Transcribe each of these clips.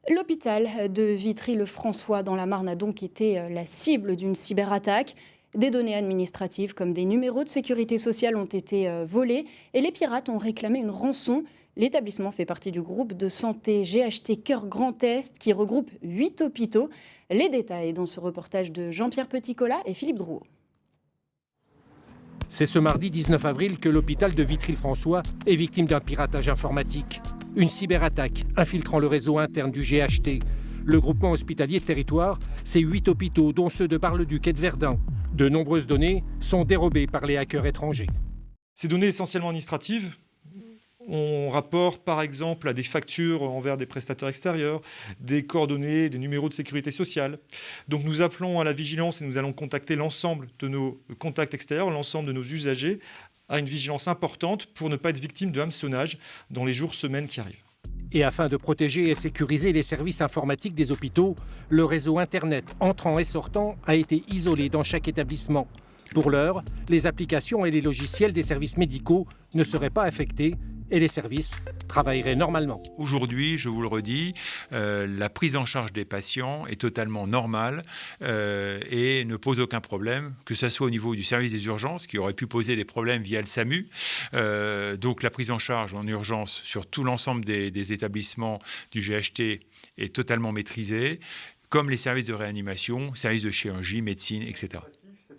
L'hôpital de Vitry-le-François dans la Marne a donc été la cible d'une cyberattaque. Des données administratives comme des numéros de sécurité sociale ont été volés et les pirates ont réclamé une rançon. L'établissement fait partie du groupe de santé GHT Cœur Grand Est qui regroupe 8 hôpitaux. Les détails dans ce reportage de Jean-Pierre Petit-Colas et Philippe Drouot. C'est ce mardi 19 avril que l'hôpital de Vitry-le-François est victime d'un piratage informatique. Une cyberattaque infiltrant le réseau interne du GHT. Le groupement hospitalier de territoire, c'est 8 hôpitaux, dont ceux de Bar-le-Duc et de Verdun. De nombreuses données sont dérobées par les hackers étrangers. Ces données essentiellement administratives, on rapporte par exemple à des factures envers des prestataires extérieurs, des coordonnées, des numéros de sécurité sociale. Donc nous appelons à la vigilance et nous allons contacter l'ensemble de nos contacts extérieurs, l'ensemble de nos usagers, à une vigilance importante pour ne pas être victime de hameçonnage dans les jours, semaines qui arrivent. Et afin de protéger et sécuriser les services informatiques des hôpitaux, le réseau Internet entrant et sortant a été isolé dans chaque établissement. Pour l'heure, les applications et les logiciels des services médicaux ne seraient pas affectés et les services travailleraient normalement. Aujourd'hui, je vous le redis, la prise en charge des patients est totalement normale et ne pose aucun problème, que ce soit au niveau du service des urgences, qui aurait pu poser des problèmes via le SAMU. Donc la prise en charge en urgence sur tout l'ensemble des établissements du GHT est totalement maîtrisée, comme les services de réanimation, services de chirurgie, médecine, etc.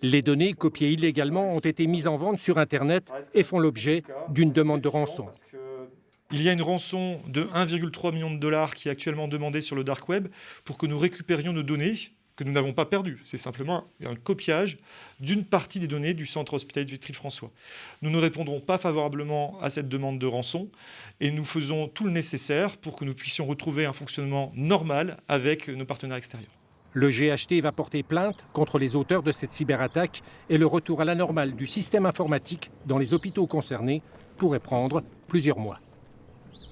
Les données copiées illégalement ont été mises en vente sur Internet et font l'objet d'une demande de rançon. Il y a une rançon de 1,3 million de dollars qui est actuellement demandée sur le dark web pour que nous récupérions nos données que nous n'avons pas perdues. C'est simplement un copiage d'une partie des données du centre hospitalier de Vitry-le-François. Nous ne répondrons pas favorablement à cette demande de rançon et nous faisons tout le nécessaire pour que nous puissions retrouver un fonctionnement normal avec nos partenaires extérieurs. Le GHT va porter plainte contre les auteurs de cette cyberattaque et le retour à la normale du système informatique dans les hôpitaux concernés pourrait prendre plusieurs mois.